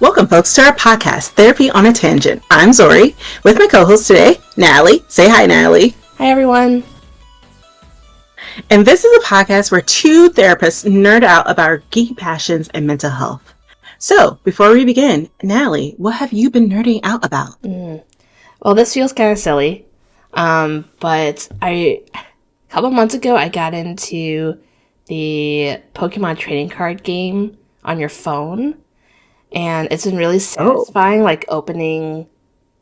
Welcome, folks, to our podcast, Therapy on a Tangent. I'm Zori, with my co-host today, Natalie. Say hi, Natalie. Hi, everyone. And this is a podcast where two therapists nerd out about our geeky passions and mental health. So, before we begin, Natalie, what have you been nerding out about? Well, this feels kind of silly, but a couple months ago, I got into the Pokemon trading card game on your phone, and it's been really satisfying, like opening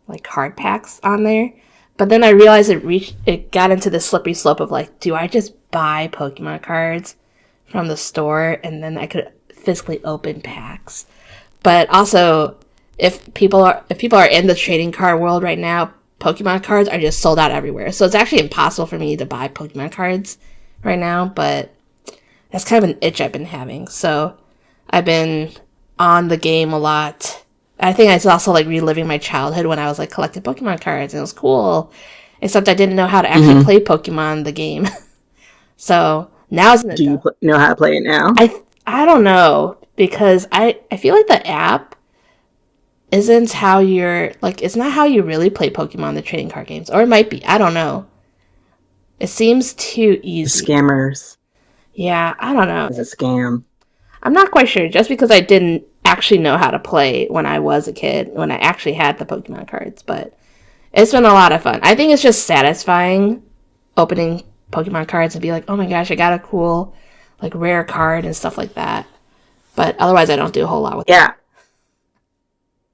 like card packs on there. But then I realized it got into the slippery slope of like, do I just buy Pokemon cards from the store and then I could physically open packs? But also, if people are in the trading card world right now, Pokemon cards are just sold out everywhere. So it's actually impossible for me to buy Pokemon cards right now, but that's kind of an itch I've been having. So I've been on the game a lot. I think I was also like reliving my childhood when I was like collecting Pokemon cards, and it was cool. Except I didn't know how to actually play Pokemon the game. So now as an adult, Do you know how to play it now? I don't know, because I feel like the app isn't how it's not how you really play Pokemon the trading card games. Or it might be. I don't know. It seems too easy. Scammers. Yeah, I don't know. It's a scam. I'm not quite sure, just because I didn't actually know how to play when I was a kid, when I actually had the Pokemon cards, but it's been a lot of fun. I think it's just satisfying opening Pokemon cards and be like, oh my gosh, I got a cool, like, rare card and stuff like that. But otherwise, I don't do a whole lot with it. Yeah,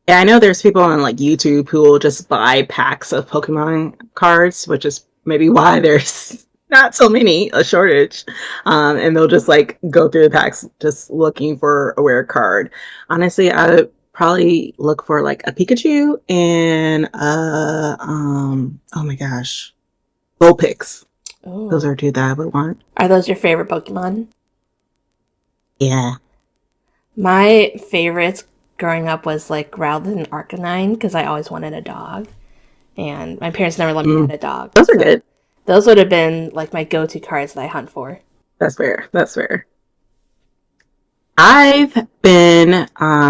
I know there's people on like YouTube who will just buy packs of Pokemon cards, which is maybe why there's not so many, a shortage. And they'll just like go through the packs just looking for a rare card. Honestly, I would probably look for like a Pikachu and oh my gosh, Vulpix. Ooh. Those are two that I would want. Are those your favorite Pokemon? Yeah. My favorites growing up was like Growlithe and Arcanine, because I always wanted a dog. And my parents never let me have a dog. Those are good. Those would have been like my go-to cards that I hunt for. That's fair. I've been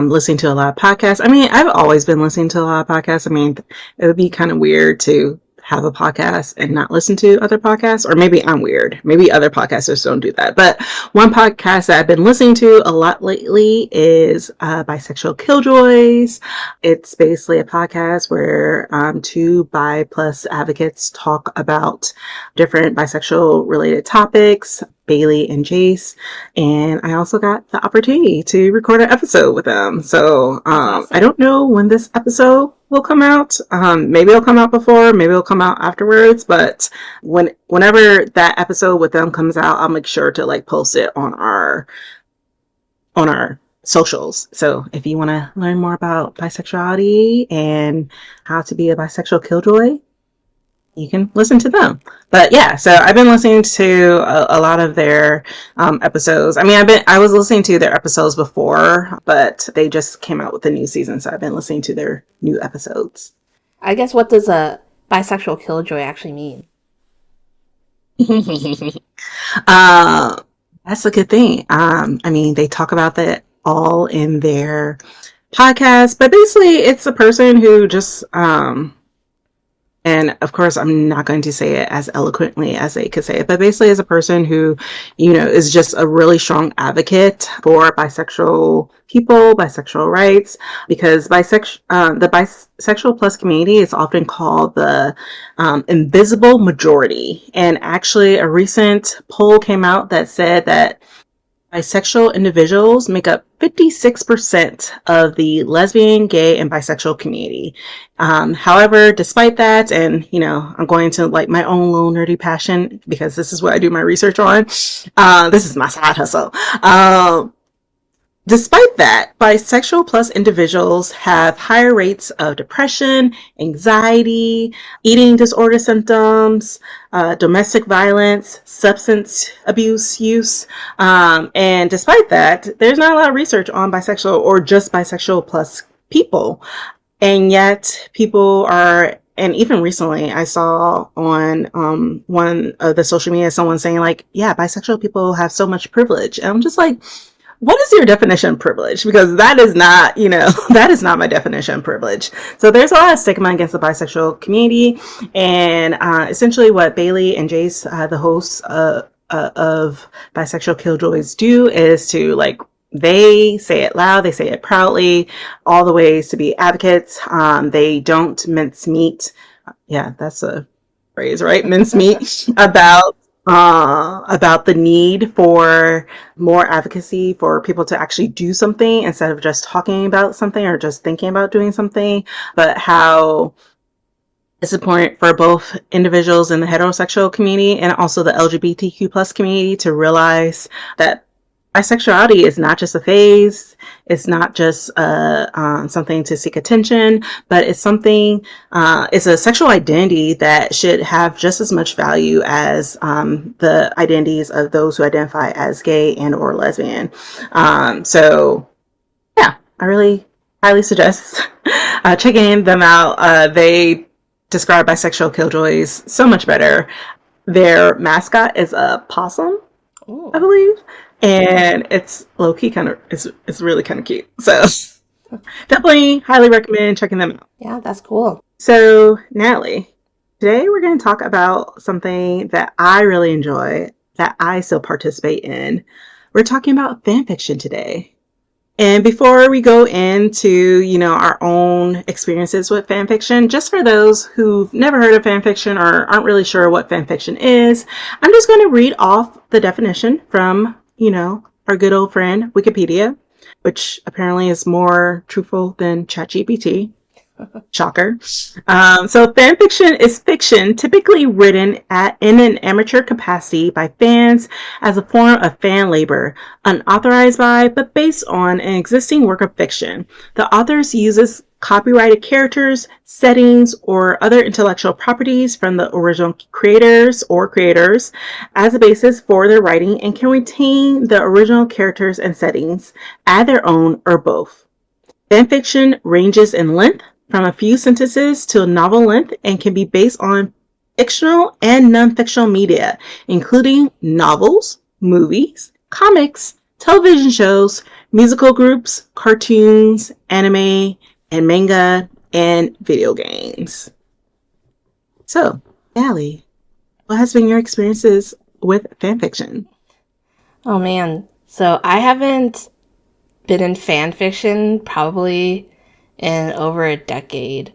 listening to a lot of podcasts. I mean, I've always been listening to a lot of podcasts. I mean, it would be kind of weird to have a podcast and not listen to other podcasts, or maybe I'm weird. Maybe other podcasters don't do that. But one podcast that I've been listening to a lot lately is Bisexual Killjoys. It's basically a podcast where two bi plus advocates talk about different bisexual related topics, Bailey and Jace, and I also got the opportunity to record an episode with them. So I don't know when this episode will come out. Maybe it'll come out before, maybe it'll come out afterwards, but whenever that episode with them comes out, I'll make sure to like post it on our socials. So if you want to learn more about bisexuality and how to be a bisexual killjoy, you can listen to them. But yeah, so I've been listening to a lot of their episodes. I mean, I was listening to their episodes before, but they just came out with a new season, so I've been listening to their new episodes. I guess, what does a bisexual killjoy actually mean? That's a good thing. I mean, they talk about that all in their podcast, but basically it's a person who just and of course, I'm not going to say it as eloquently as they could say it, but basically as a person who, is just a really strong advocate for bisexual people, bisexual rights, because the bisexual plus community is often called the invisible majority. And actually, a recent poll came out that said that bisexual individuals make up 56% of the lesbian, gay, and bisexual community. However, despite that, and I'm going to like my own little nerdy passion because this is what I do my research on. This is my side hustle. Despite that, bisexual plus individuals have higher rates of depression, anxiety, eating disorder symptoms, domestic violence, substance abuse use. And despite that, there's not a lot of research on bisexual or just bisexual plus people. And yet people are, and even recently I saw on one of the social media someone saying like, yeah, bisexual people have so much privilege. And I'm just like, what is your definition of privilege? Because that is not, that is not my definition of privilege. So there's a lot of stigma against the bisexual community. And essentially what Bailey and Jace, the hosts of Bisexual Killjoys, do is to they say it loud, they say it proudly, all the ways to be advocates. They don't mince meat. Yeah, that's a phrase, right? Mince meat about the need for more advocacy for people to actually do something instead of just talking about something or just thinking about doing something, but how it's important for both individuals in the heterosexual community and also the LGBTQ plus community to realize that bisexuality is not just a phase. It's not just something to seek attention, but it's something, it's a sexual identity that should have just as much value as the identities of those who identify as gay and or lesbian. So yeah, I really highly suggest checking them out. They describe Bisexual Killjoys so much better. Their mascot is a possum, Ooh. I believe. And it's low-key it's really kind of cute. So definitely highly recommend checking them out. Yeah, that's cool. So Natalie, today we're going to talk about something that I really enjoy, that I still participate in. We're talking about fanfiction today. And before we go into, our own experiences with fanfiction, just for those who've never heard of fanfiction or aren't really sure what fanfiction is, I'm just going to read off the definition from our good old friend, Wikipedia, which apparently is more truthful than ChatGPT. Shocker. So fanfiction is fiction typically written in an amateur capacity by fans as a form of fan labor, unauthorized by, but based on an existing work of fiction. The authors uses copyrighted characters, settings, or other intellectual properties from the original creators as a basis for their writing and can retain the original characters and settings, add their own, or both. Fanfiction ranges in length from a few sentences to a novel length and can be based on fictional and non-fictional media, including novels, movies, comics, television shows, musical groups, cartoons, anime, and manga, and video games. So, Allie, what has been your experiences with fanfiction? Oh man, so I haven't been in fanfiction probably in over a decade,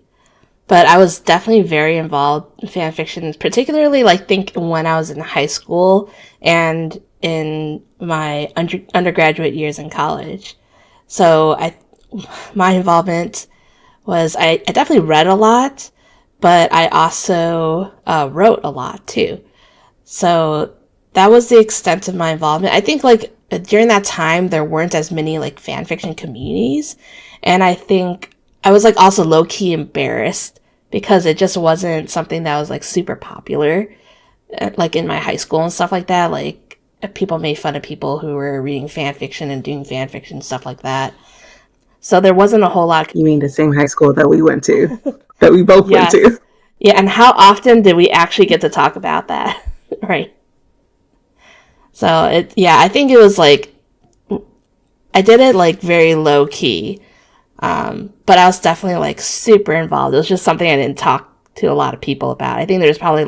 but I was definitely very involved in fanfiction, particularly when I was in high school and in my undergraduate years in college. So my involvement was I definitely read a lot, but I also wrote a lot too. So that was the extent of my involvement. I think during that time there weren't as many fan fiction communities, and I think I was also low key embarrassed because it just wasn't something that was super popular, in my high school and stuff like that. People made fun of people who were reading fan fiction and doing fan fiction stuff like that. So there wasn't a whole lot. You mean the same high school that we went to, that we both Yes. went to? Yeah, and how often did we actually get to talk about that? Right. So I think it was I did it very low key. But I was definitely super involved. It was just something I didn't talk to a lot of people about. I think there's probably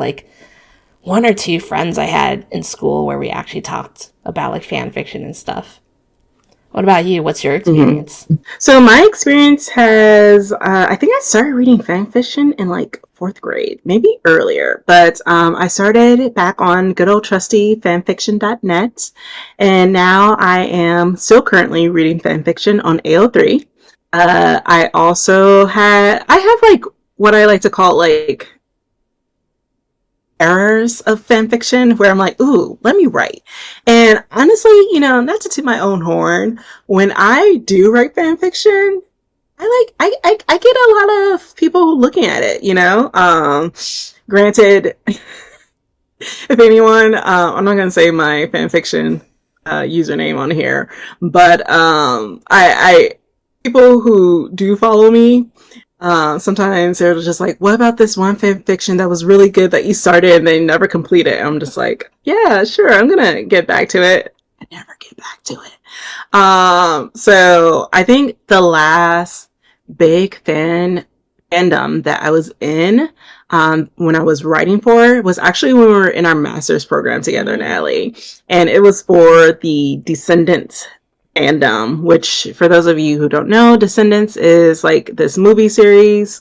one or two friends I had in school where we actually talked about fan fiction and stuff. What about you? What's your experience? Mm-hmm. So my experience has, I think I started reading fan fiction in 4th grade, maybe earlier, but I started back on good old trusty fanfiction.net, and now I am still currently reading fanfiction on AO3. I also have what I like to call errors of fan fiction where I'm ooh, let me write. And honestly, not to toot my own horn, when I do write fan fiction, I get a lot of people looking at it, granted, if anyone, I'm not going to say my fan fiction username on here, but I people who do follow me, sometimes they're just what about this one fan fiction that was really good that you started and they never completed? I'm just yeah, sure, I'm gonna get back to it. and never get back to it. So I think the last big fandom that I was in when I was writing for was actually when we were in our master's program together, Natalie. And it was for the Descendants fandom, which for those of you who don't know, Descendants is like this movie series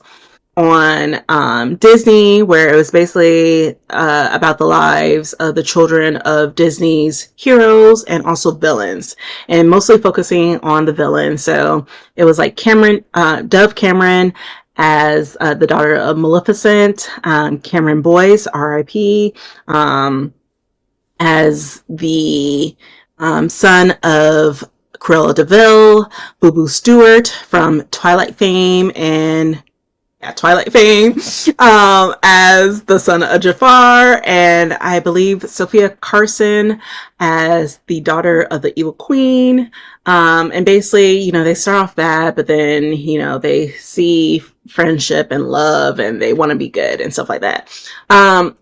on Disney, where it was basically about the lives of the children of Disney's heroes and also villains, and mostly focusing on the villains. So it was like Dove Cameron as the daughter of Maleficent, Cameron Boyce, R.I.P., as the son of Cruella de Vil, Boo Boo Stewart from Twilight fame, and Twilight fame, as the son of Jafar, and I believe Sophia Carson as the daughter of the evil queen. And basically, you know, they start off bad, but then, you know, they see friendship and love and they want to be good and stuff like that.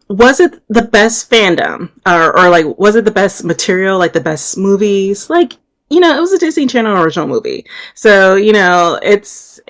Was it the best fandom, or like, was it the best material, like the best movies? Like, you know, it was a Disney Channel original movie. So, you know, it's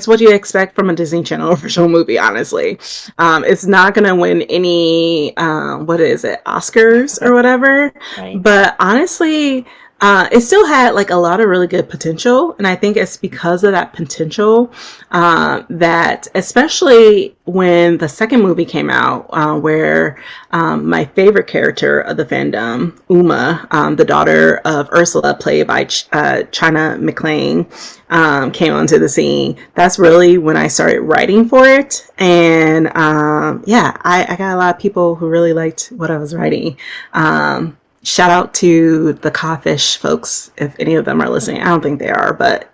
what you expect from a Disney Channel original movie, honestly. It's not going to win any, what is it, Oscars or whatever. Right. But honestly, it still had like a lot of really good potential. And I think it's because of that potential that, especially when the second movie came out, where my favorite character of the fandom, Uma, the daughter of Ursula, played by China McClain, came onto the scene. That's really when I started writing for it. And yeah, I got a lot of people who really liked what I was writing. Shout out to the Cawfish folks, if any of them are listening. I don't think they are, but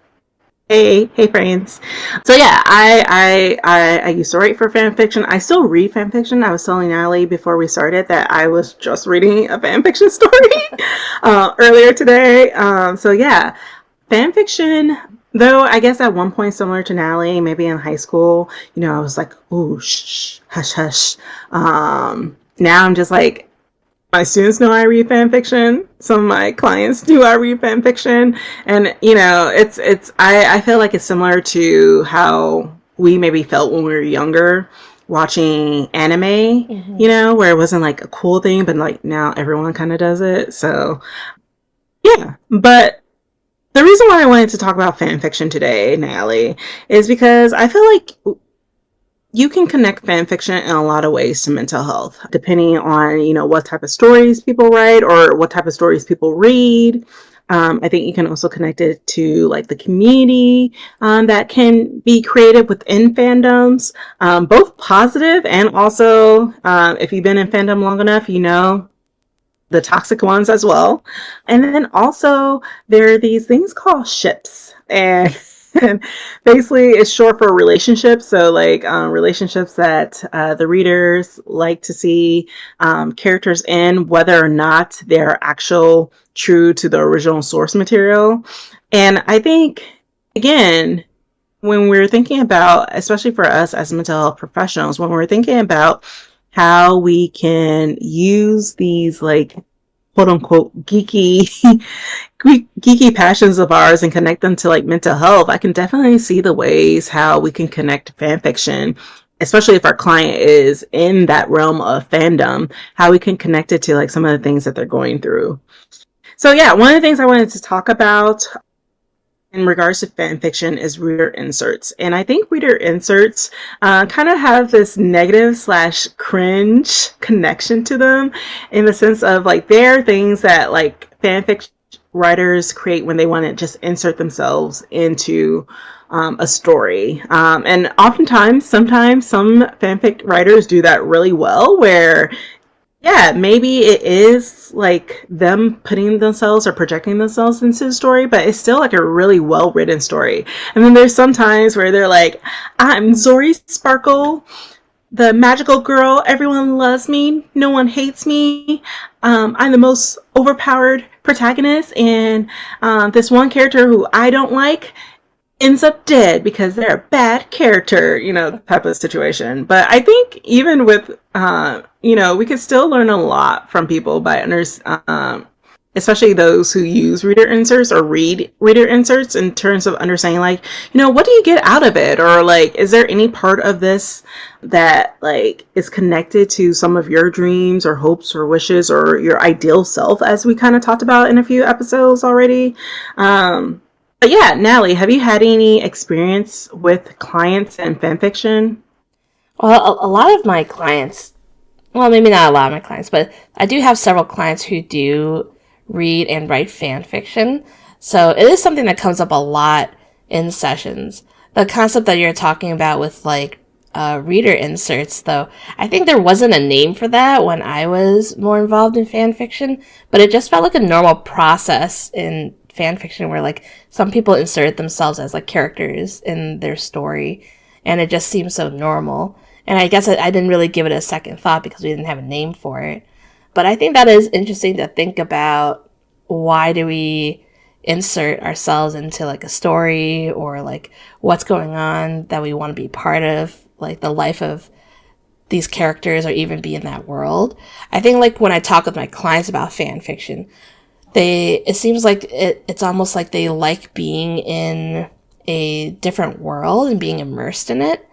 hey friends. So yeah, I used to write for fanfiction. I still read fanfiction. I was telling Natalie before we started that I was just reading a fanfiction story earlier today. So yeah, fanfiction, though I guess at one point, similar to Natalie, maybe in high school, you know, I was like, ooh, shh, hush, hush. Now I'm just like, my students know I read fan fiction. Some of my clients know I read fan fiction. And, you know, I feel like it's similar to how we maybe felt when we were younger watching anime, you know, where it wasn't like a cool thing, but like now everyone kind of does it. So, yeah. But the reason why I wanted to talk about fan fiction today, Natalie, is because I feel like you can connect fan fiction in a lot of ways to mental health, depending on, you know, what type of stories people write or what type of stories people read. I think you can also connect it to like the community that can be created within fandoms, both positive and also, if you've been in fandom long enough, you know, the toxic ones as well. And then also there are these things called ships, and basically it's short for relationships. So like relationships that the readers like to see characters in, whether or not they're actual true to the original source material. And I think, again, when we're thinking about, especially for us as mental health professionals, when we're thinking about how we can use these like quote unquote geeky passions of ours and connect them to like mental health, I can definitely see the ways how we can connect fan fiction, especially if our client is in that realm of fandom, how we can connect it to like some of the things that they're going through. So yeah, one of the things I wanted to talk about in regards to fan fiction is reader inserts. And I think reader inserts kind of have this negative / cringe connection to them, in the sense of like, they're things that like fanfic writers create when they want to just insert themselves into a story. And oftentimes, sometimes some fanfic writers do that really well, where yeah, maybe it is like them putting themselves or projecting themselves into the story, but it's still like a really well written story. And then there's some times where they're like, I'm Zori Sparkle, the magical girl. Everyone loves me. No one hates me. I'm the most overpowered protagonist. And this one character who I don't like ends up dead because they're a bad character, you know, type of situation. But I think even with, you know, we could still learn a lot from people by especially those who use reader inserts or read reader inserts, in terms of understanding, like, what do you get out of it? Or like, is there any part of this that like is connected to some of your dreams or hopes or wishes or your ideal self, as we kind of talked about in a few episodes already? But yeah, Natalie, have you had any experience with clients and fan fiction? Well, a lot of my clients, well, maybe not a lot of my clients, but I do have several clients who do read and write fan fiction. So it is something that comes up a lot in sessions. The concept that you're talking about with like reader inserts, though, I think there wasn't a name for that when I was more involved in fan fiction, but it just felt like a normal process in fan fiction where like some people insert themselves as like characters in their story, and it just seems so normal. And I guess I didn't really give it a second thought because we didn't have a name for it. But I think that is interesting to think about. Why do we insert ourselves into like a story, or like what's going on that we want to be part of, like the life of these characters, or even be in that world. I think like when I talk with my clients about fan fiction, it seems like it's almost like they like being in a different world and being immersed in it,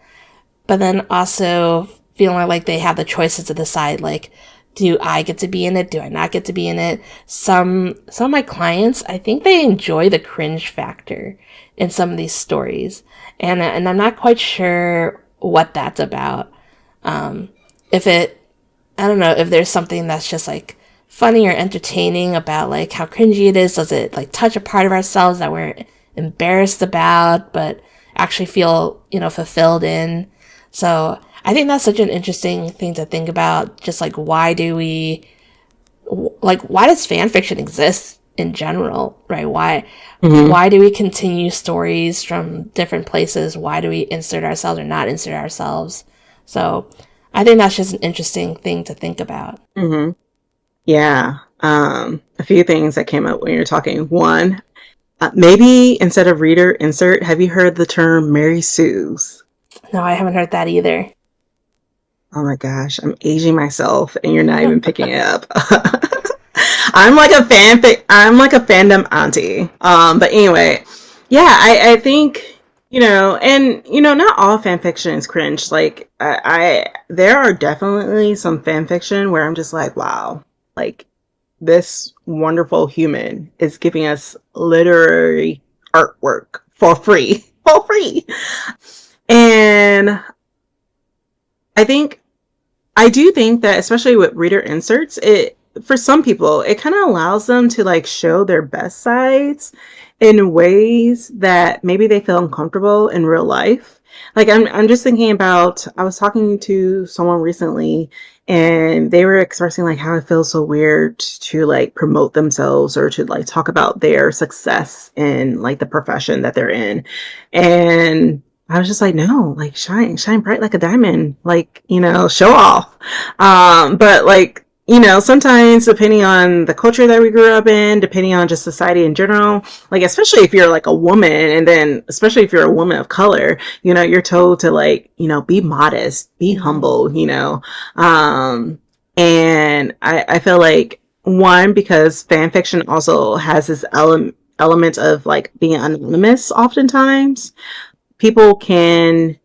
but then also feeling like they have the choices to decide, like, do I get to be in it? Do I not get to be in it? Some of my clients, I think they enjoy the cringe factor in some of these stories, and I'm not quite sure what that's about. If it, I don't know if there's something that's just like funny or entertaining about like how cringy it is. Does it like touch a part of ourselves that we're embarrassed about, but actually feel, fulfilled in? So I think that's such an interesting thing to think about. Just like, why does fan fiction exist in general, right? Why do we continue stories from different places? Why do we insert ourselves or not insert ourselves? So I think that's just an interesting thing to think about. Mm-hmm. Yeah. A few things that came up when you're talking. One, maybe instead of reader insert, have you heard the term Mary Sue's? No, I haven't heard that either. Oh my gosh, I'm aging myself and you're not even picking it up. I'm like a fandom auntie. But anyway, yeah, I think, and not all fan fiction is cringe. Like there are definitely some fan fiction where I'm just like, wow, like this wonderful human is giving us literary artwork for free. For free. And I do think that, especially with reader inserts, it, for some people, it kind of allows them to like show their best sides in ways that maybe they feel uncomfortable in real life. Like I'm just thinking about, I was talking to someone recently and they were expressing like how it feels so weird to like promote themselves or to like talk about their success in like the profession that they're in. And I was just like, no, like shine bright like a diamond, like, show off. But like, sometimes depending on the culture that we grew up in, depending on just society in general, like, especially if you're like a woman, and then especially if you're a woman of color, you're told to like, be modest, be humble, and I feel like, one, because fan fiction also has this element of like being anonymous oftentimes, people can,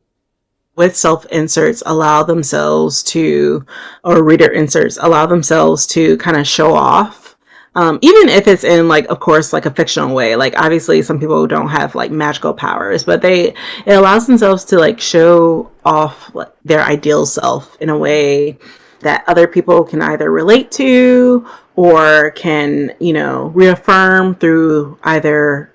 with self inserts, allow themselves to, or reader inserts, allow themselves to kind of show off. Even if it's in like, of course, like a fictional way. Like obviously some people don't have like magical powers, but it allows themselves to like show off like, their ideal self in a way that other people can either relate to or can, reaffirm through either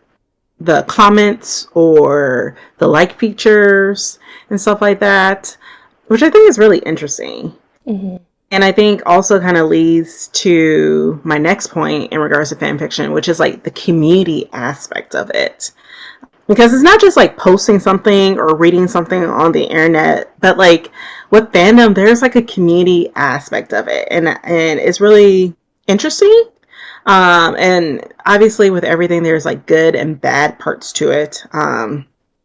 the comments or the like features and stuff like that, which I think is really interesting. Mm-hmm. And I think also kind of leads to my next point in regards to fan fiction, which is like the community aspect of it. Because it's not just like posting something or reading something on the internet, but like with fandom, there's like a community aspect of it. And it's really interesting. And obviously with everything, there's like good and bad parts to it.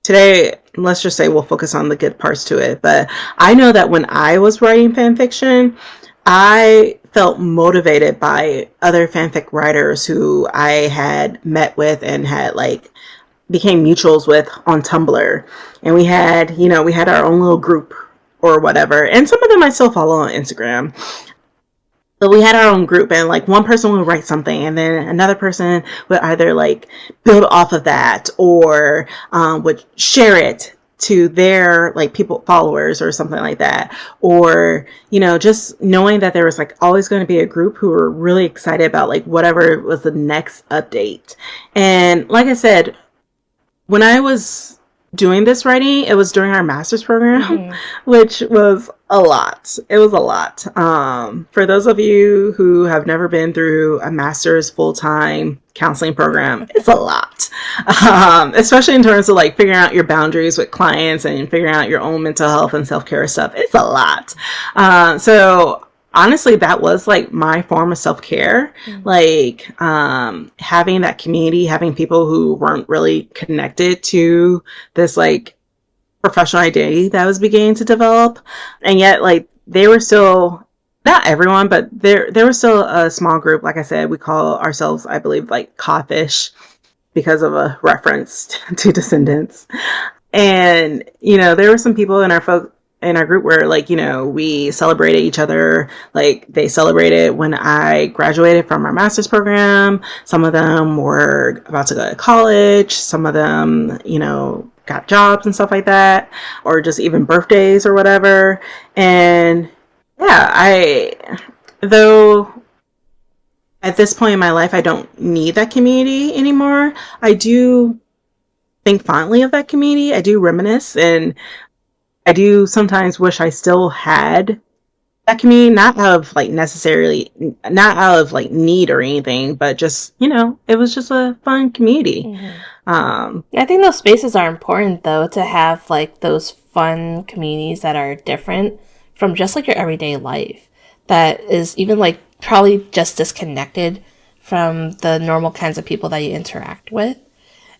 Today, let's just say we'll focus on the good parts to it. But I know that when I was writing fan fiction, I felt motivated by other fanfic writers who I had met with and had like became mutuals with on Tumblr. And we had our own little group or whatever. And some of them I still follow on Instagram. But we had our own group, and like one person would write something, and then another person would either like build off of that or would share it to their like people followers or something like that, or just knowing that there was like always going to be a group who were really excited about like whatever was the next update. And like I said, when I was doing this writing, it was during our master's program, which was a lot. It was a lot. For those of you who have never been through a master's full-time counseling program, it's a lot. Especially in terms of like figuring out your boundaries with clients and figuring out your own mental health and self-care stuff. It's a lot. So honestly, that was like my form of self-care. Like having that community, having people who weren't really connected to this like professional identity that was beginning to develop, and yet like they were still, not everyone, but there was still a small group. Like I said, we call ourselves, I believe, like codfish because of a reference to Descendants. And there were some people in our group where like we celebrated each other. Like they celebrated when I graduated from our master's program. Some of them were about to go to college. Some of them got jobs and stuff like that, or just even birthdays or whatever. And yeah, though at this point in my life I don't need that community anymore, I do think fondly of that community. I do reminisce, and I do sometimes wish I still had that community, not out of like necessarily, not out of like need or anything, but just, it was just a fun community. I think those spaces are important though, to have like those fun communities that are different from just like your everyday life, that is even like probably just disconnected from the normal kinds of people that you interact with.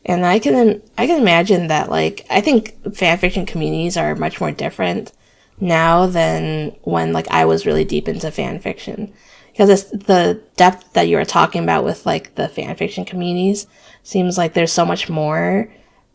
And I can imagine that, like, I think fanfiction communities are much more different now than when like I was really deep into fanfiction, because it's the depth that you were talking about with like the fanfiction communities seems like there's so much more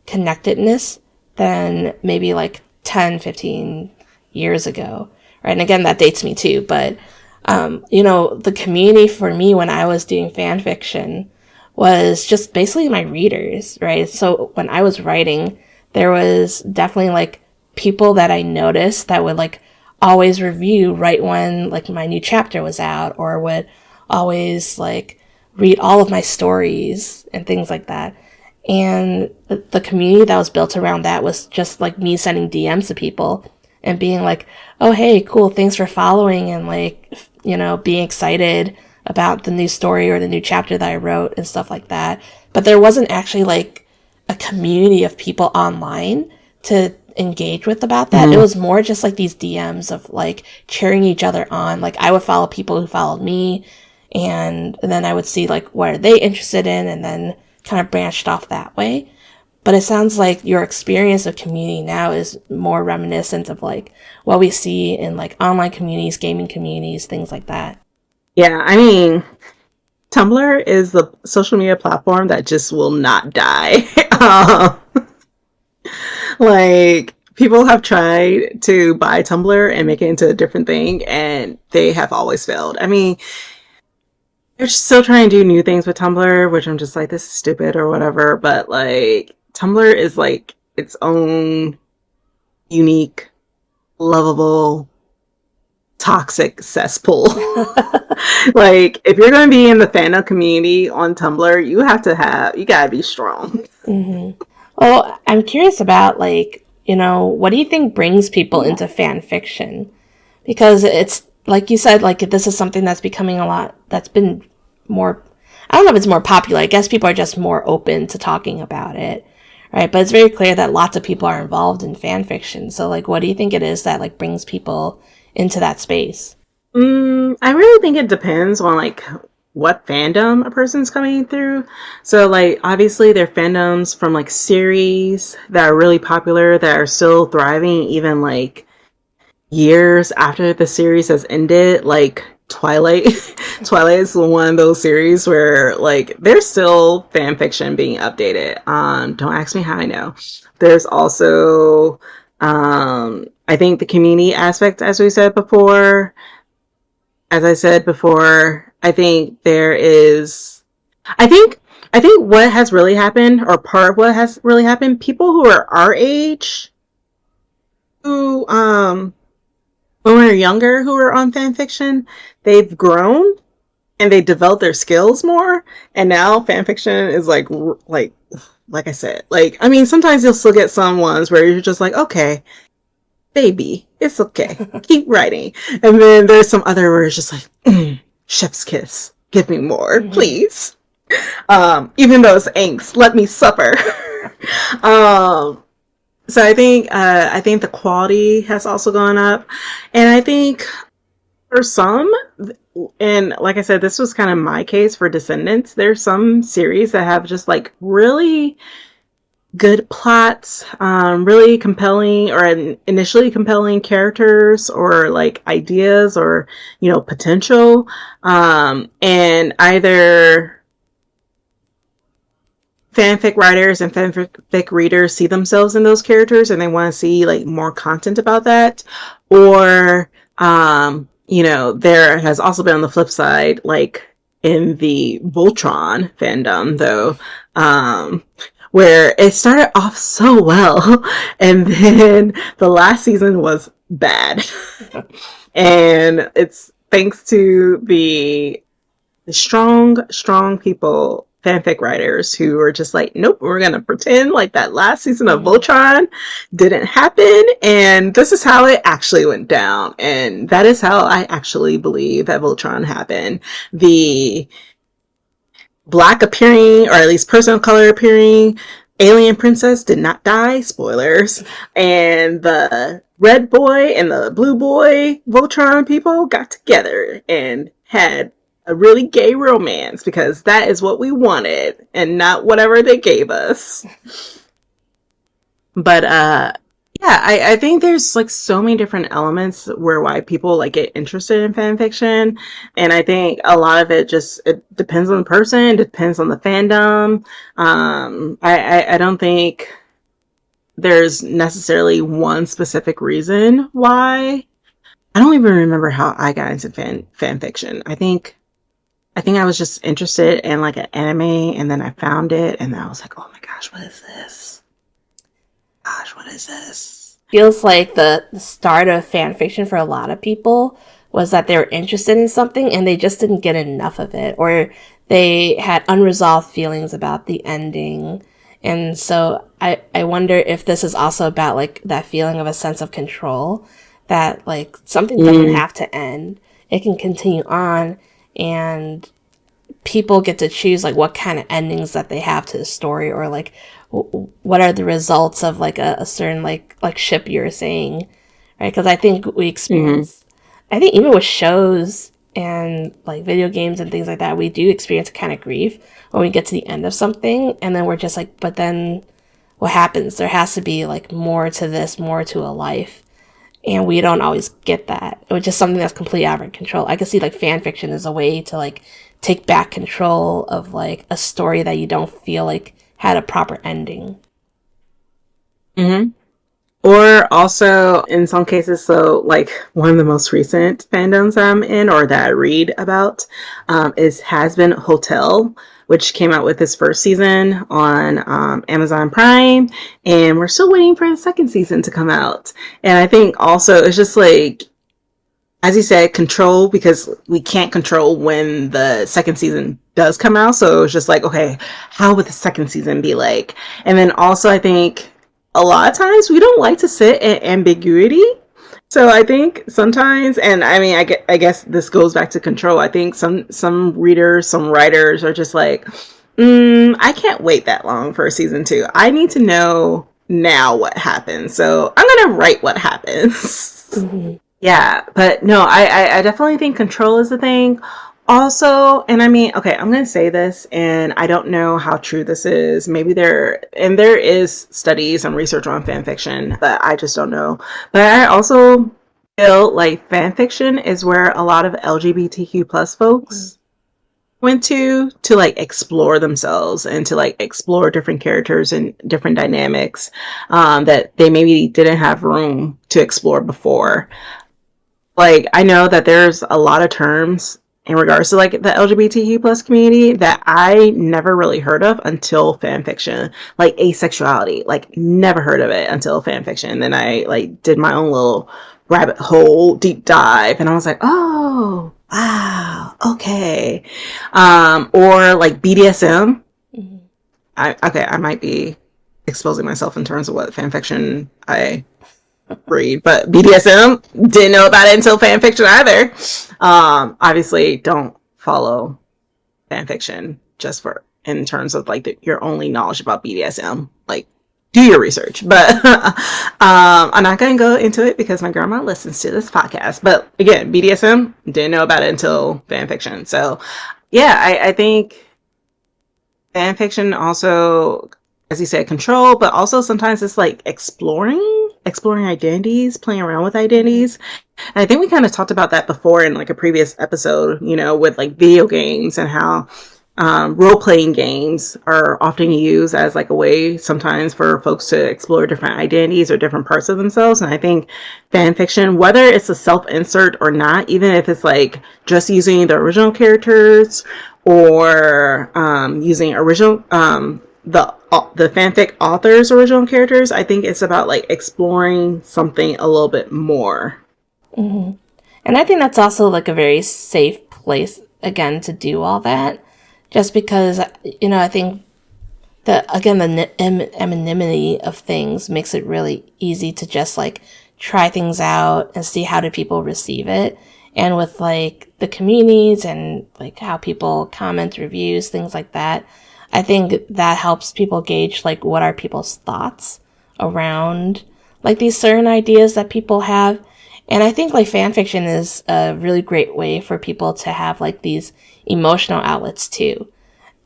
connectedness than maybe like 10, 15 years ago, right? And again, that dates me too, but the community for me when I was doing fanfiction was just basically my readers, right? So when I was writing, there was definitely like people that I noticed that would like always review right when like my new chapter was out, or would always like read all of my stories and things like that. And the community that was built around that was just like me sending DMs to people and being like, oh, hey, cool, thanks for following, and like, being excited about the new story or the new chapter that I wrote and stuff like that. But there wasn't actually like a community of people online to engage with about that. It was more just like these DMs of like cheering each other on. Like I would follow people who followed me, and then I would see like what are they interested in, and then kind of branched off that way. But it sounds like your experience of community now is more reminiscent of like what we see in like online communities, gaming communities, things like that. Yeah, I mean, Tumblr is the social media platform that just will not die. Like, people have tried to buy Tumblr and make it into a different thing, and they have always failed. I mean, they're still trying to do new things with Tumblr, which I'm just like, this is stupid or whatever, but like, Tumblr is like its own unique, lovable, toxic cesspool. Like, if you're going to be in the fandom community on Tumblr, you gotta be strong. Well, I'm curious about like, what do you think brings people into fan fiction? Because it's like you said, like this is something that's becoming that's been more, I don't know if it's more popular. I guess people are just more open to talking about it, right? But it's very clear that lots of people are involved in fan fiction. So like, what do you think it is that like brings people into that space? I really think it depends on like what fandom a person's coming through. So like obviously there are fandoms from like series that are really popular that are still thriving even like years after the series has ended, like Twilight. Twilight is one of those series where like there's still fan fiction being updated. Don't ask me how I know. There's also I think the community aspect, as I said before, I think there is I think I think what has really happened, or part of what has really happened, people who are our age who when we were younger who were on fan fiction, they've grown and they develop their skills more. And now fan fiction is like I said, like I mean, sometimes you'll still get some ones where you're just like, okay, baby, it's okay, keep writing. And then there's some other where it's just like, chef's kiss, give me more, please. Even though it's angst, let me suffer. um, so I think the quality has also gone up, and I think for some, and like I said, this was kind of my case for Descendants. There's some series that have just like really good plots, really compelling or initially compelling characters or like ideas or, potential. And either fanfic writers and fanfic readers see themselves in those characters and they want to see like more content about that, or there has also been on the flip side, like in the Voltron fandom though, where it started off so well and then the last season was bad. And it's thanks to the strong people, fanfic writers, who are just like, nope, we're gonna pretend like that last season of Voltron didn't happen, and this is how it actually went down, and that is how I actually believe that Voltron happened. The black appearing, or at least person of color appearing, alien princess did not die, spoilers, and the red boy and the blue boy Voltron people got together and had a really gay romance, because that is what we wanted and not whatever they gave us. But yeah, I think there's like so many different elements why people like get interested in fan fiction, and I think a lot of it depends on the person, depends on the fandom. I don't think there's necessarily one specific reason why. I don't even remember how I got into fan fiction. I think I was just interested in like an anime, and then I found it, and I was like, oh my gosh, what is this? Gosh, what is this? Feels like the start of fan fiction for a lot of people was that they were interested in something and they just didn't get enough of it, or they had unresolved feelings about the ending. And so I wonder if this is also about like that feeling of a sense of control, that like something doesn't have to end. It can continue on, and people get to choose like what kind of endings that they have to the story, or like what are the results of like a certain like ship you're saying, right? Because I think we experience, I think even with shows and like video games and things like that, we do experience a kind of grief when we get to the end of something, and then we're just like, but then what happens? There has to be like more to this, more to a life. And we don't always get that. It was just something that's completely out of our control. I can see like fan fiction as a way to like take back control of like a story that you don't feel like had a proper ending. Mm-hmm. Or also, in some cases, so like one of the most recent fandoms I'm in, or that I read about, has been Hotel, which came out with its first season on Amazon Prime, and we're still waiting for the second season to come out. And I think also it's just like, as you said, control, because we can't control when the second season does come out. So it's just like, okay, how would the second season be like? And then also, I think a lot of times we don't like to sit in ambiguity. So I think sometimes, and I mean, I guess this goes back to control. I think some readers, some writers are just like, I can't wait that long for season 2. I need to know now what happens. So I'm gonna write what happens. Mm-hmm. Yeah, but no, I definitely think control is the thing. Also, and I mean, okay, I'm going to say this, and I don't know how true this is. Maybe there is studies and research on fan fiction, but I just don't know. But I also feel like fan fiction is where a lot of LGBTQ plus folks went to like explore themselves and to like explore different characters and different dynamics that they maybe didn't have room to explore before. Like, I know that there's a lot of terms in regards to like the LGBTQ plus community that I never really heard of until fan fiction. Like asexuality, like never heard of it until fan fiction. And then I like did my own little rabbit hole deep dive, and I was like, oh wow, okay. Or like BDSM. Mm-hmm. I might be exposing myself in terms of what fan fiction I read, but BDSM, didn't know about it until fan fiction either. Obviously don't follow fan fiction just for in terms of like your only knowledge about BDSM. Like, do your research, but I'm not going to go into it because my grandma listens to this podcast. But again, BDSM, didn't know about it until fan fiction. So yeah, I think fan fiction also, as you said, control, but also sometimes it's like exploring identities, playing around with identities. And I think we kind of talked about that before in like a previous episode, you know, with like video games and how role-playing games are often used as like a way sometimes for folks to explore different identities or different parts of themselves. And I think fan fiction, whether it's a self-insert or not, even if it's like just using the original characters or using original the fanfic author's original characters, I think it's about like exploring something a little bit more. Mm-hmm. And I think that's also like a very safe place again to do all that, just because, you know, I think that again the anonymity of things makes it really easy to just like try things out and see how do people receive it. And with like the communities and like how people comment, reviews, things like that, I think that helps people gauge like what are people's thoughts around like these certain ideas that people have. And I think like fan fiction is a really great way for people to have like these emotional outlets too.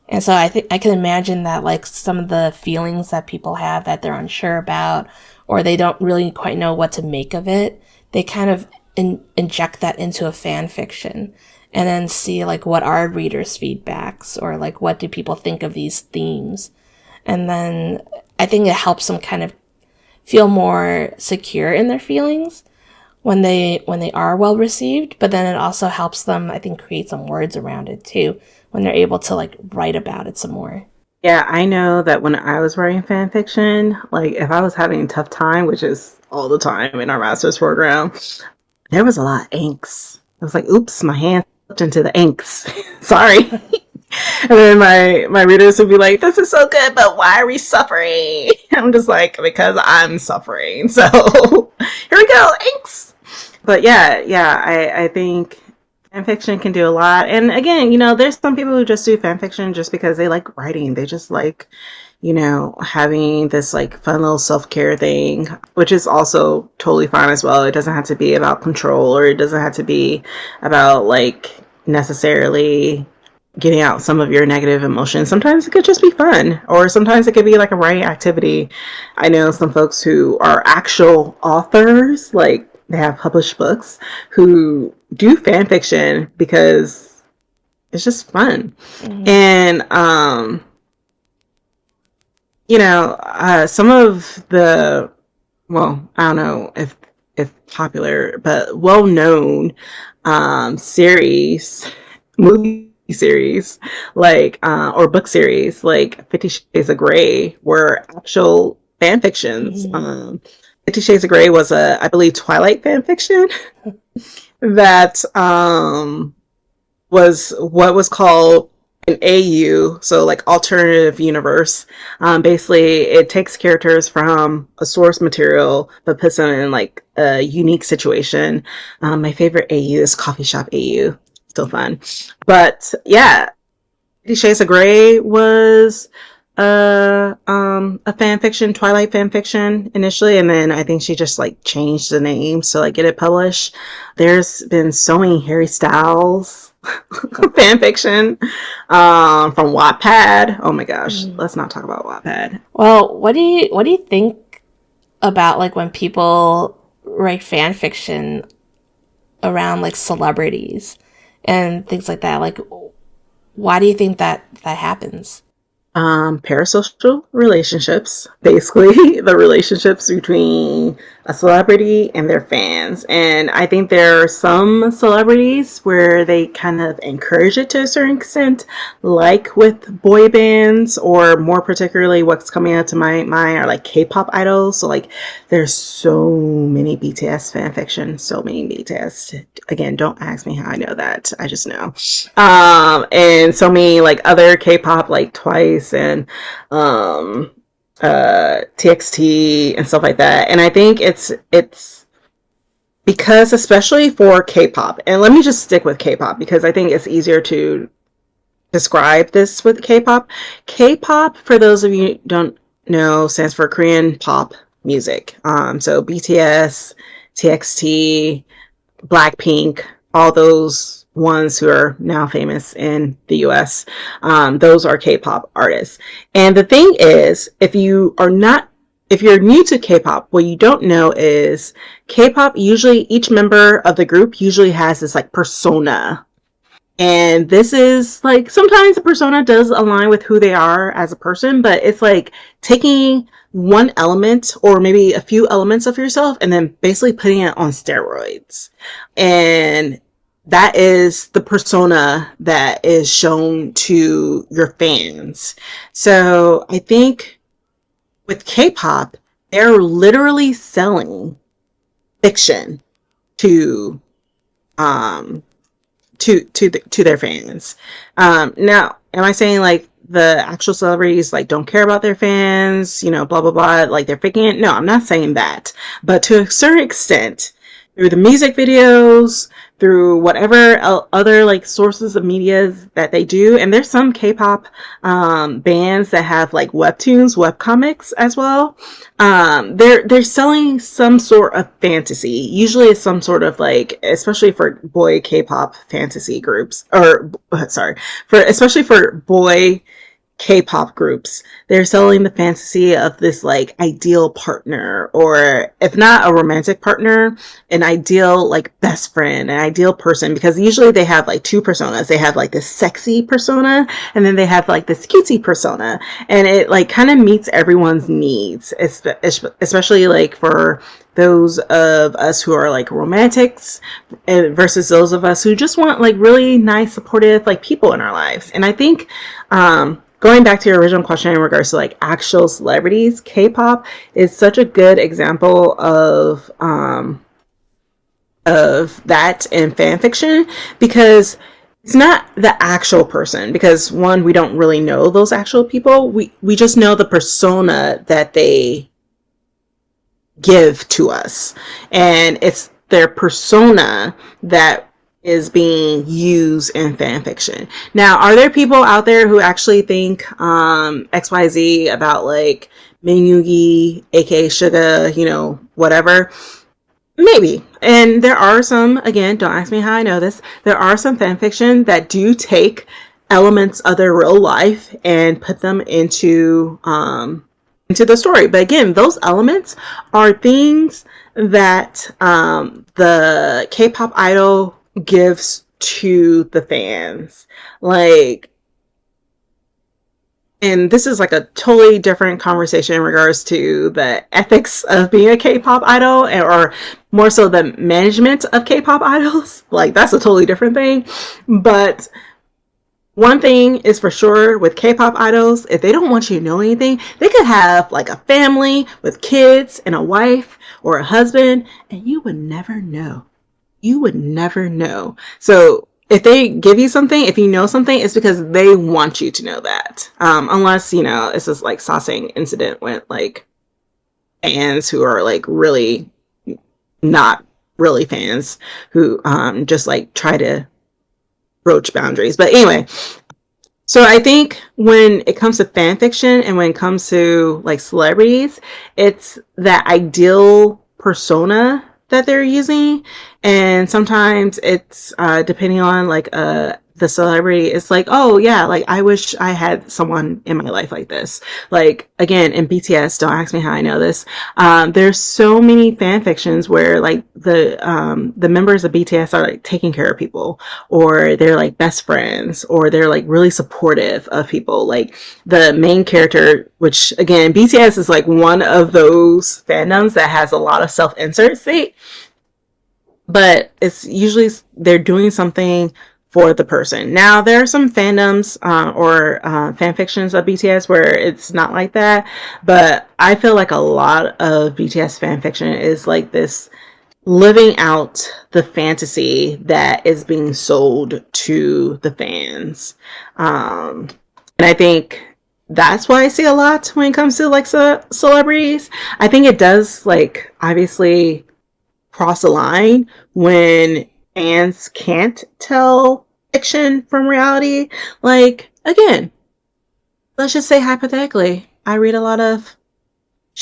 And so I think I can imagine that like some of the feelings that people have that they're unsure about or they don't really quite know what to make of it, they kind of inject that into a fan fiction and then see like what are readers' feedbacks or like what do people think of these themes. And then I think it helps them kind of feel more secure in their feelings when they are well received, but then it also helps them, I think, create some words around it too when they're able to like write about it some more. Yeah, I know that when I was writing fan fiction, like if I was having a tough time, which is all the time in our master's program, there was a lot of inks. I was like, oops, my hand slipped into the inks. Sorry. And then my readers would be like, this is so good, but why are we suffering? I'm just like, because I'm suffering. So here we go, inks. But I think fan fiction can do a lot. And again, you know, there's some people who just do fan fiction just because they like writing. They just like, you know, having this like fun little self-care thing, which is also totally fine as well. It doesn't have to be about control, or it doesn't have to be about like necessarily getting out some of your negative emotions. Sometimes it could just be fun, or sometimes it could be like a writing activity. I know some folks who are actual authors, like they have published books, who do fan fiction because it's just fun. Mm-hmm. And you know, some of the, well, I don't know if popular, but well-known movie series, like or book series, like 50 Shades of Grey, were actual fan fictions. Mm-hmm. 50 Shades of Grey was I believe, Twilight fan fiction that was what was called an AU, so like alternative universe. Basically, it takes characters from a source material but puts them in like a unique situation. My favorite AU is Coffee Shop AU. Still fun, but yeah, 50 Shades of Grey was a fan fiction, Twilight fan fiction initially, and then I think she just like changed the name to like get it published. There's been so many Harry Styles fan fiction from Wattpad. Oh my gosh, let's not talk about Wattpad. Well, what do you think about like when people write fan fiction around like celebrities and things like that. Like, why do you think that happens? Parasocial relationships, basically the relationships between a celebrity and their fans. And I think there are some celebrities where they kind of encourage it to a certain extent, like with boy bands, or more particularly what's coming out to my mind are like K-pop idols. So like there's so many BTS fan fiction, so many BTS. Again, don't ask me how I know that. I just know. And so many like other K-pop like Twice and TXT and stuff like that. And I think it's because especially for K-pop, and let me just stick with K-pop because I think it's easier to describe this with K-pop. K-pop, for those of you who don't know, stands for Korean pop music. So BTS, TXT, Blackpink, all those ones who are now famous in the US, those are K-pop artists. And the thing is, if you're new to K-pop, what you don't know is K-pop usually, each member of the group usually has this like persona. And this is like, sometimes the persona does align with who they are as a person, but it's like taking one element or maybe a few elements of yourself and then basically putting it on steroids. And that is the persona that is shown to your fans. So I think with K-pop, they're literally selling fiction to to their fans. Now, am I saying like the actual celebrities like don't care about their fans, blah blah blah, like they're faking it? No, I'm not saying that. But to a certain extent, through the music videos, through whatever other like sources of medias that they do, and there's some K-pop bands that have like webtoons, webcomics as well. They're selling some sort of fantasy. Usually, it's some sort of like, especially for boy K-pop fantasy groups, or sorry, especially for boy K-pop groups, they're selling the fantasy of this like ideal partner, or if not a romantic partner, an ideal like best friend, an ideal person, because usually they have like two personas. They have like this sexy persona and then they have like this cutesy persona, and it like kind of meets everyone's needs, especially like for those of us who are like romantics versus those of us who just want like really nice supportive like people in our lives. And I think going back to your original question in regards to like actual celebrities, K-pop is such a good example of that in fan fiction, because it's not the actual person, because one, we don't really know those actual people. We just know the persona that they give to us, and it's their persona that is being used in fan fiction. Now, are there people out there who actually think XYZ about like Minyugi, aka Suga, whatever? Maybe. And there are some, again, don't ask me how I know this, there are some fan fiction that do take elements of their real life and put them into the story. But again, those elements are things that the K-pop idol gives to the fans. Like, and this is like a totally different conversation in regards to the ethics of being a K-pop idol, or more so the management of K-pop idols. Like, that's a totally different thing. But one thing is for sure with K-pop idols, if they don't want you to know anything, they could have like a family with kids and a wife or a husband, and you would never know. You would never know. So if they give you something, if you know something, it's because they want you to know that. Unless, it's this like Sasang incident with like fans who are like really not really fans, who just like try to broach boundaries. But anyway, so I think when it comes to fan fiction and when it comes to like celebrities, it's that ideal persona that they're using. And sometimes it's depending on like a the celebrity is like, oh yeah, like I wish I had someone in my life like this. Like again, in BTS, don't ask me how I know this. There's so many fan fictions where like the members of BTS are like taking care of people, or they're like best friends, or they're like really supportive of people. Like the main character, which again, BTS is like one of those fandoms that has a lot of self-insert, but it's usually they're doing something for the person. Now there are some fandoms or fan fictions of BTS where it's not like that, but I feel like a lot of BTS fan fiction is like this living out the fantasy that is being sold to the fans. And I think that's why I see a lot when it comes to like celebrities. I think it does like obviously cross a line when fans can't tell fiction from reality. Like, again, let's just say hypothetically, I read a lot of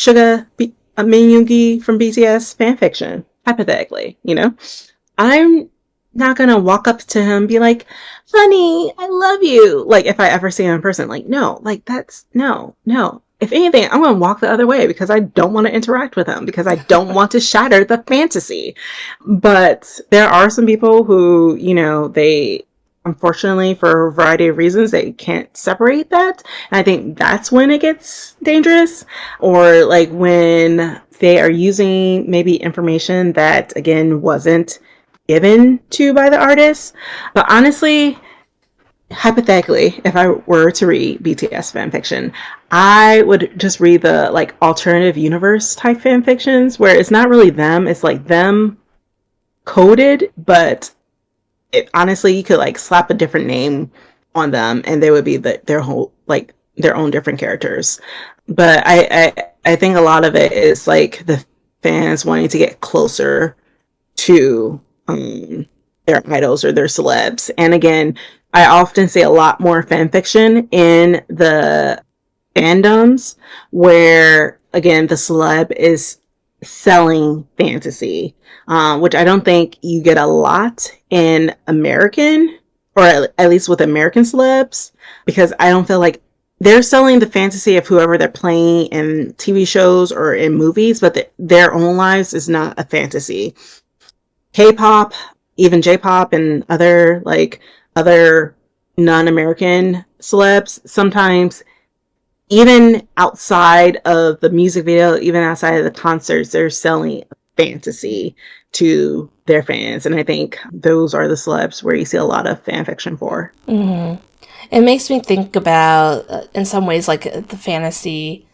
Min Yoongi from BTS fan fiction. Hypothetically, you know? I'm not gonna walk up to him and be like, honey, I love you. Like, if I ever see him in person, like, no, like, that's no, no. If anything, I'm gonna walk the other way because I don't want to interact with him, because I don't want to shatter the fantasy. But there are some people who, you know, they unfortunately, for a variety of reasons, they can't separate that. And I think that's when it gets dangerous, or like when they are using maybe information that, again, wasn't given to by the artist. But honestly, hypothetically, if I were to read BTS fan fiction, I would just read the like alternative universe type fan fictions where it's not really them, it's like them coded, but honestly, you could like slap a different name on them and they would be their whole like their own different characters. But I think a lot of it is like the fans wanting to get closer to their idols or their celebs. And again, I often see a lot more fan fiction in the fandoms where, again, the celeb is selling fantasy, which I don't think you get a lot in American, or at least with American celebs, because I don't feel like they're selling the fantasy of whoever they're playing in TV shows or in movies, but their own lives is not a fantasy. K-pop, even J-pop, and other non-American celebs, sometimes even outside of the music video, even outside of the concerts, they're selling fantasy to their fans. And I think those are the celebs where you see a lot of fan fiction for. Mm-hmm. It makes me think about, in some ways, like the fantasy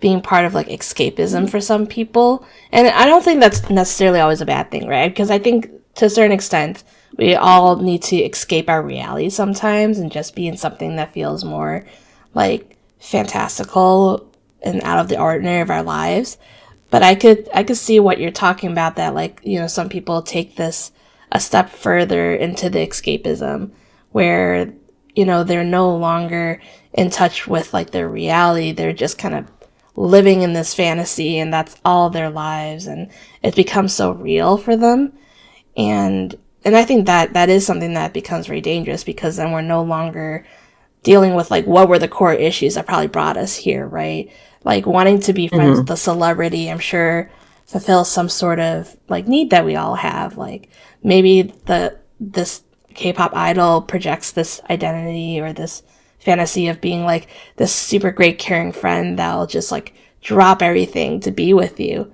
being part of like escapism for some people. And I don't think that's necessarily always a bad thing, right? Because I think to a certain extent, we all need to escape our reality sometimes and just be in something that feels more like fantastical and out of the ordinary of our lives. But I could see what you're talking about, that like, you know, some people take this a step further into the escapism where, you know, they're no longer in touch with like their reality. They're just kind of living in this fantasy and that's all their lives, and it becomes so real for them. And I think that is something that becomes very dangerous, because then we're no longer dealing with like what were the core issues that probably brought us here, right? Like wanting to be friends with the celebrity, I'm sure fulfills some sort of like need that we all have. Like maybe this K-pop idol projects this identity or this fantasy of being like this super great caring friend that'll just like drop everything to be with you,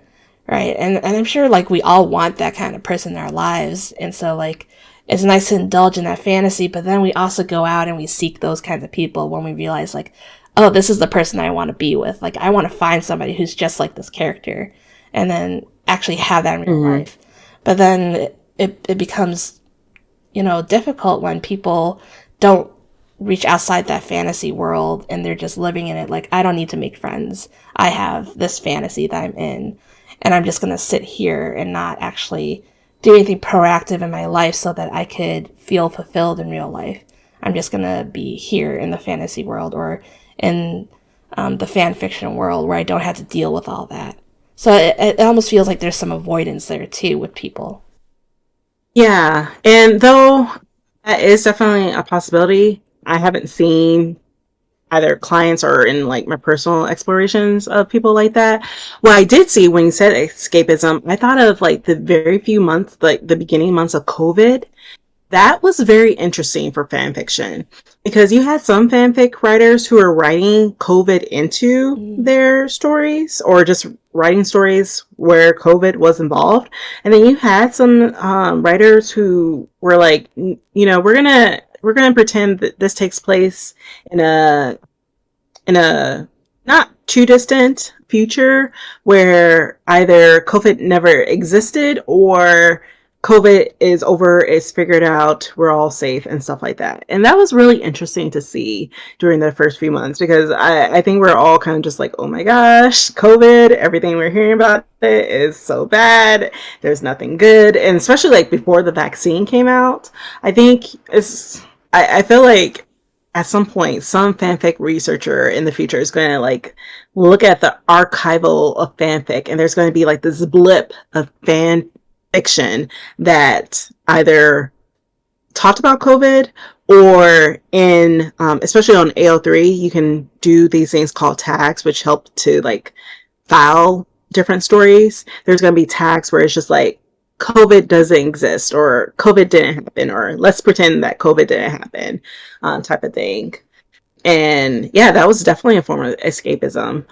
right? And I'm sure like we all want that kind of person in our lives, and so like it's nice to indulge in that fantasy, but then we also go out and we seek those kinds of people when we realize like, oh, this is the person I want to be with. Like I want to find somebody who's just like this character, and then actually have that in real life. But then it becomes, you know, difficult when people don't reach outside that fantasy world and they're just living in it. Like, I don't need to make friends. I have this fantasy that I'm in, and I'm just going to sit here and not actually do anything proactive in my life so that I could feel fulfilled in real life. I'm just going to be here in the fantasy world or in the fan fiction world where I don't have to deal with all that. So it almost feels like there's some avoidance there too with people. Yeah. And though That is definitely a possibility. I haven't seen either clients or in like my personal explorations of people like that. What I did see when you said escapism, I thought of like the very few months, like the beginning months of COVID. That was very interesting for fan fiction because you had some fanfic writers who were writing COVID into Mm. their stories or just writing stories where COVID was involved. And then you had some writers who were like, we're gonna pretend that this takes place in a not too distant future where either COVID never existed or COVID is over, it's figured out, we're all safe and stuff like that. And that was really interesting to see during the first few months because I think we're all kind of just like, oh my gosh, COVID, everything we're hearing about it is so bad. There's nothing good. And especially like before the vaccine came out, I think I feel like at some point, some fanfic researcher in the future is going to like look at the archival of fanfic, and there's going to be like this blip of fan fiction that either talked about COVID or in, especially on AO3, you can do these things called tags, which help to like file different stories. There's going to be tags where it's just like COVID doesn't exist or COVID didn't happen or let's pretend that COVID didn't happen, type of thing. And yeah, that was definitely a form of escapism.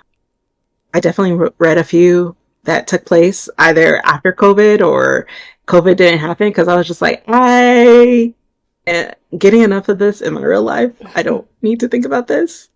I definitely read a few that took place either after COVID or COVID didn't happen because I was just like, I am getting enough of this in my real life. I don't need to think about this.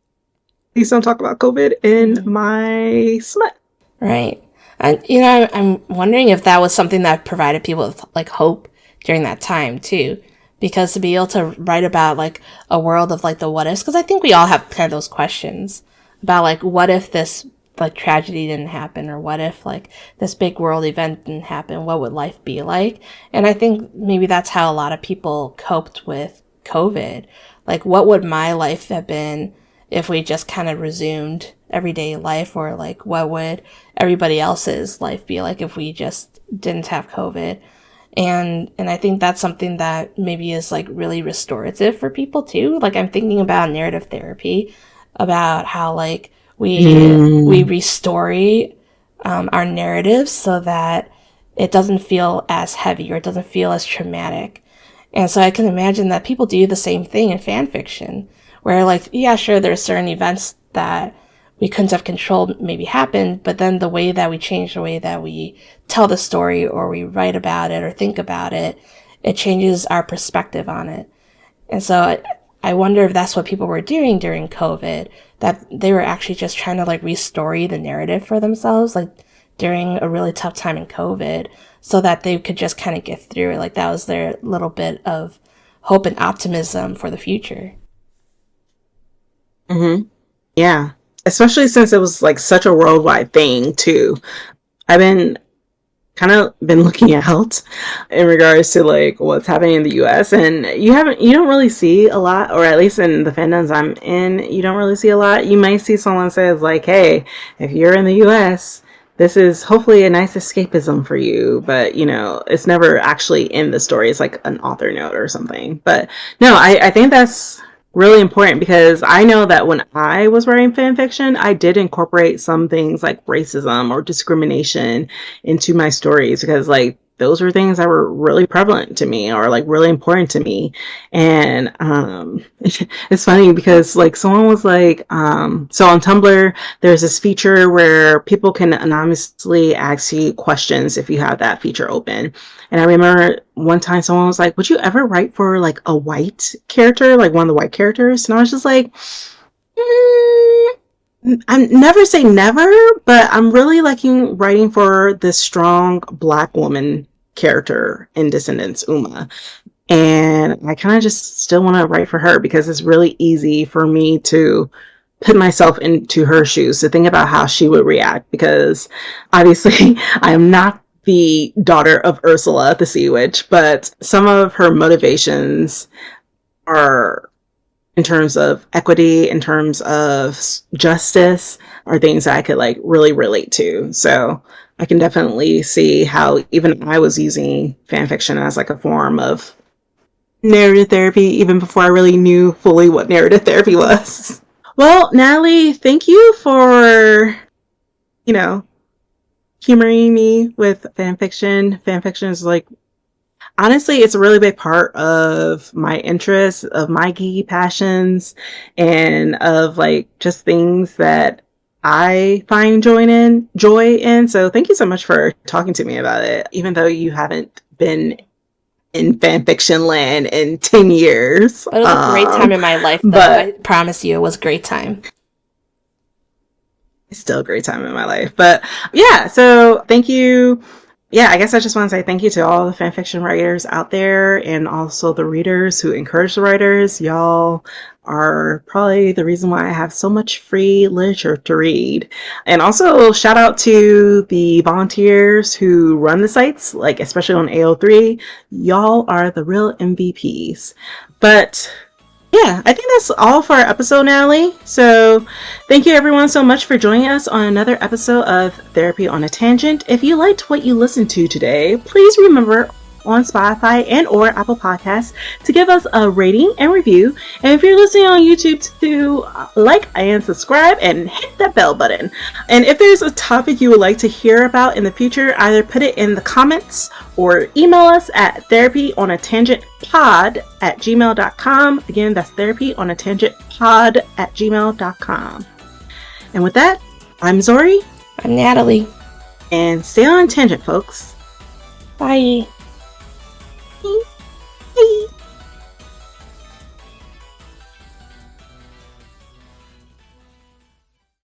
Please don't talk about COVID in my smut. Right. And I'm wondering if that was something that provided people with like hope during that time too. Because to be able to write about like a world of like the what ifs, because I think we all have kind of those questions about like what if this like tragedy didn't happen, or what if like this big world event didn't happen, what would life be like? And I think maybe that's how a lot of people coped with COVID. Like, what would my life have been if we just kind of resumed everyday life, or like what would everybody else's life be like if we just didn't have COVID? And I think that's something that maybe is like really restorative for people too. Like, I'm thinking about narrative therapy, about how like we restory our narratives so that it doesn't feel as heavy or it doesn't feel as traumatic. And so I can imagine that people do the same thing in fan fiction, where like, yeah, sure, there's certain events that we couldn't have controlled maybe happened, but then the way that we change the way that we tell the story or we write about it or think about it, it changes our perspective on it. And so I wonder if that's what people were doing during COVID, that they were actually just trying to like restory the narrative for themselves, like during a really tough time in COVID, so that they could just kind of get through it. Like that was their little bit of hope and optimism for the future. Mm-hmm. Yeah. Especially since it was like such a worldwide thing too. I've been kind of been looking out in regards to like what's happening in the US, and you don't really see a lot, or at least in the fandoms I'm in, you don't really see a lot. You might see someone says like, hey, if you're in the US, this is hopefully a nice escapism for you, but it's never actually in the story. It's like an author note or something. But no, I think that's really important because I know that when I was writing fan fiction, I did incorporate some things like racism or discrimination into my stories because like those were things that were really prevalent to me or like really important to me. And it's funny because like someone was like, so on Tumblr there's this feature where people can anonymously ask you questions if you have that feature open. And I remember one time someone was like, would you ever write for like a white character, like one of the white characters? And I was just like, I never say never, but I'm really liking writing for this strong black woman character in Descendants, Uma. And I kind of just still want to write for her because it's really easy for me to put myself into her shoes to think about how she would react, because obviously I am not the daughter of Ursula the Sea Witch, but some of her motivations are in terms of equity, in terms of justice, are things that I could like really relate to. So I can definitely see how even I was using fan fiction as like a form of narrative therapy even before I really knew fully what narrative therapy was. Well, Natalie, thank you for, humoring me with fanfiction. Fanfiction is like, honestly, it's a really big part of my interests, of my geeky passions, and of like just things that I find joy in. So thank you so much for talking to me about it, even though you haven't been in fanfiction land in 10 years. But it was a great time in my life, though. I promise you, it was a great time. It's still a great time in my life. But yeah, so thank you. Yeah, I guess I just want to say thank you to all the fanfiction writers out there and also the readers who encourage the writers. Y'all are probably the reason why I have so much free literature to read. And also shout out to the volunteers who run the sites, like especially on AO3. Y'all are the real MVPs. But yeah, I think that's all for our episode, Natalie. So thank you everyone so much for joining us on another episode of Therapy on a Tangent. If you liked what you listened to today, please remember on Spotify and or Apple Podcasts to give us a rating and review. And if you're listening on YouTube, to like and subscribe and hit that bell button. And if there's a topic you would like to hear about in the future, either put it in the comments or email us at therapyonatangentpod@gmail.com. Again, that's therapyonatangentpod@gmail.com. And with that, I'm Zori. I'm Natalie. And stay on tangent, folks. Bye.